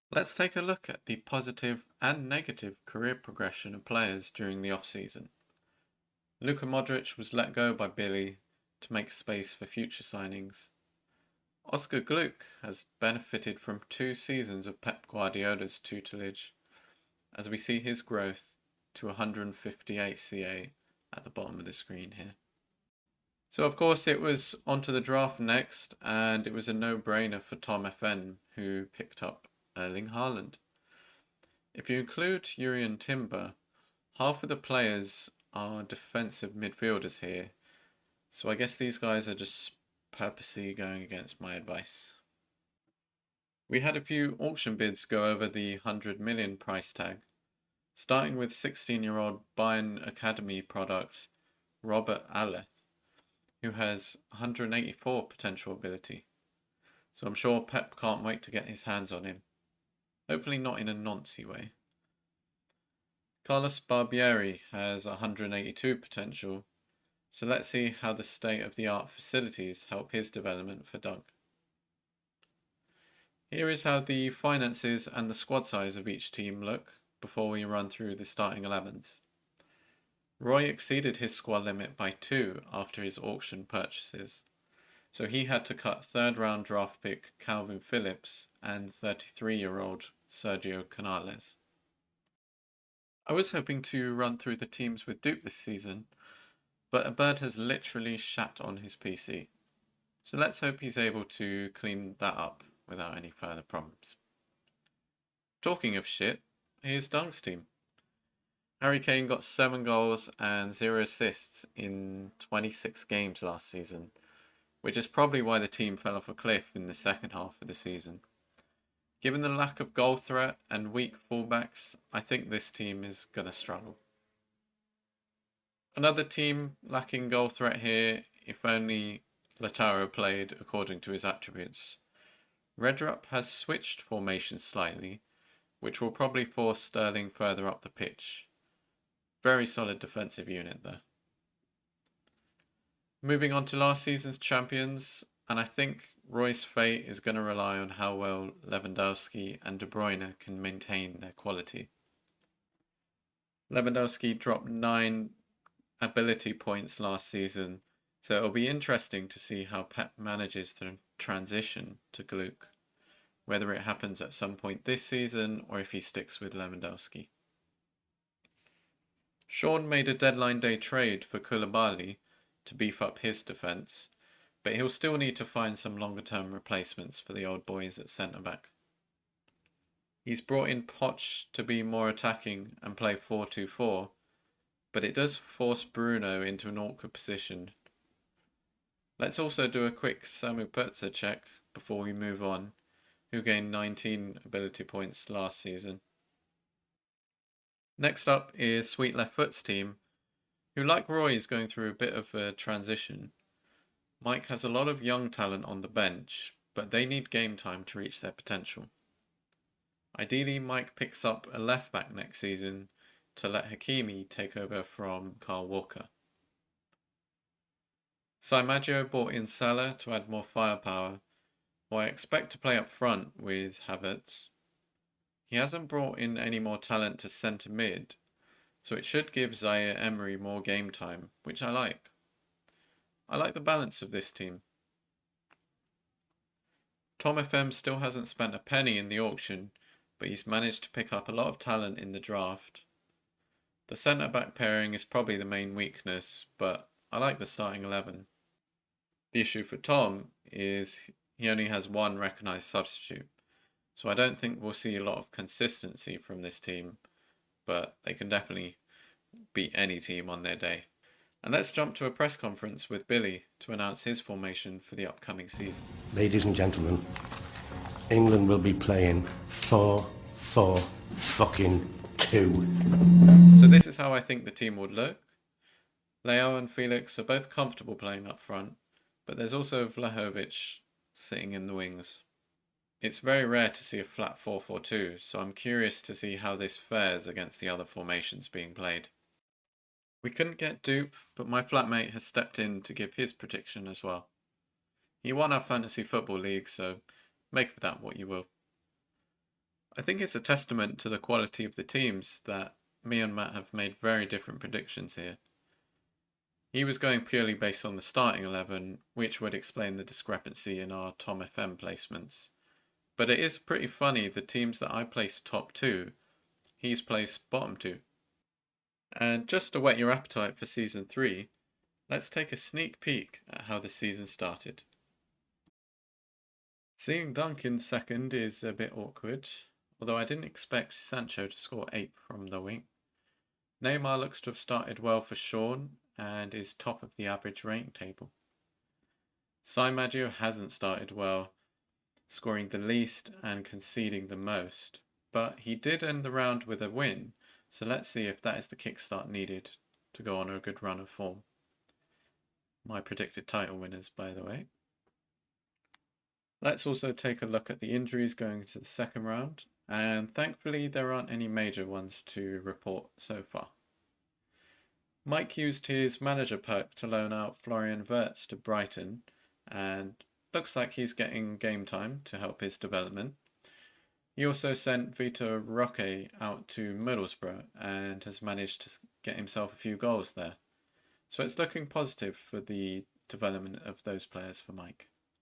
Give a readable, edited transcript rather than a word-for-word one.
Let's take a look at the positive and negative career progression of players during the off-season. Luka Modric was let go by Billy to make space for future signings. Oscar Gluck has benefited from 2 seasons of Pep Guardiola's tutelage, as we see his growth to 158 CA at the bottom of the screen here. So of course it was onto the draft next, and it was a no-brainer for Tom FN, who picked up Erling Haaland. If you include Jurrien Timber, half of the players are defensive midfielders here, so I guess these guys are just purposely going against my advice. We had a few auction bids go over the 100 million price tag, starting with 16-year-old Bayern Academy product Robert Aleth, who has 184 potential ability. So I'm sure Pep can't wait to get his hands on him. Hopefully not in a noncy way. Carlos Barbieri has 182 potential, so let's see how the state-of-the-art facilities help his development for Doug. Here is how the finances and the squad size of each team look before we run through the starting 11s. Roy exceeded his squad limit by 2 after his auction purchases, so he had to cut third-round draft pick Calvin Phillips and 33-year-old Sergio Canales. I was hoping to run through the teams with Dupe this season, but a bird has literally shat on his PC. So let's hope he's able to clean that up without any further problems. Talking of shit, here's Doug's team. Harry Kane got 7 goals and 0 assists in 26 games last season, which is probably why the team fell off a cliff in the second half of the season. Given the lack of goal threat and weak fullbacks, I think this team is going to struggle. Another team lacking goal threat here, if only Lautaro played according to his attributes. Redrup has switched formations slightly, which will probably force Sterling further up the pitch. Very solid defensive unit there. Moving on to last season's champions, and I think Roy's fate is going to rely on how well Lewandowski and De Bruyne can maintain their quality. Lewandowski dropped 9 ability points last season, so it'll be interesting to see how Pep manages to transition to Gluck, whether it happens at some point this season or if he sticks with Lewandowski. Sean made a deadline day trade for Koulibaly to beef up his defence, but he'll still need to find some longer term replacements for the old boys at centre back. He's brought in Poch to be more attacking and play 4-2-4, but it does force Bruno into an awkward position. Let's also do a quick Samu Pertza check before we move on, who gained 19 ability points last season. Next up is Sweet Left Foot's team, who like Roy is going through a bit of a transition. Mike has a lot of young talent on the bench, but they need game time to reach their potential. Ideally, Mike picks up a left back next season to let Hakimi take over from Carl Walker. Maggio brought in Salah to add more firepower, who I expect to play up front with Havertz. He hasn't brought in any more talent to centre mid, so it should give Zaire Emery more game time, which I like. I like the balance of this team. Tom FM still hasn't spent a penny in the auction, but he's managed to pick up a lot of talent in the draft. The centre-back pairing is probably the main weakness, but I like the starting 11. The issue for Tom is he only has one recognised substitute, so I don't think we'll see a lot of consistency from this team, but they can definitely beat any team on their day. And let's jump to a press conference with Billy to announce his formation for the upcoming season. Ladies and gentlemen, England will be playing 4-4-2. So this is how I think the team would look. Leo and Felix are both comfortable playing up front, but there's also Vlahovic sitting in the wings. It's very rare to see a flat 4-4-2, so I'm curious to see how this fares against the other formations being played. We couldn't get Dupe, but my flatmate has stepped in to give his prediction as well. He won our fantasy football league, so make of that what you will. I think it's a testament to the quality of the teams that me and Matt have made very different predictions here. He was going purely based on the starting 11, which would explain the discrepancy in our Tom FM placements. But it is pretty funny, the teams that I placed top 2, he's placed bottom 2. And just to whet your appetite for Season 3, let's take a sneak peek at how the season started. Seeing Duncan second is a bit awkward, although I didn't expect Sancho to score 8 from the wing. Neymar looks to have started well for Sean and is top of the average rating table. Maggio hasn't started well, scoring the least and conceding the most, but he did end the round with a win, so let's see if that is the kickstart needed to go on a good run of form. My predicted title winners, by the way. Let's also take a look at the injuries going into the second round, and thankfully there aren't any major ones to report so far. Mike used his manager perk to loan out Florian Wirtz to Brighton, and looks like he's getting game time to help his development. He also sent Vitor Roque out to Middlesbrough and has managed to get himself a few goals there. So it's looking positive for the development of those players for Mike.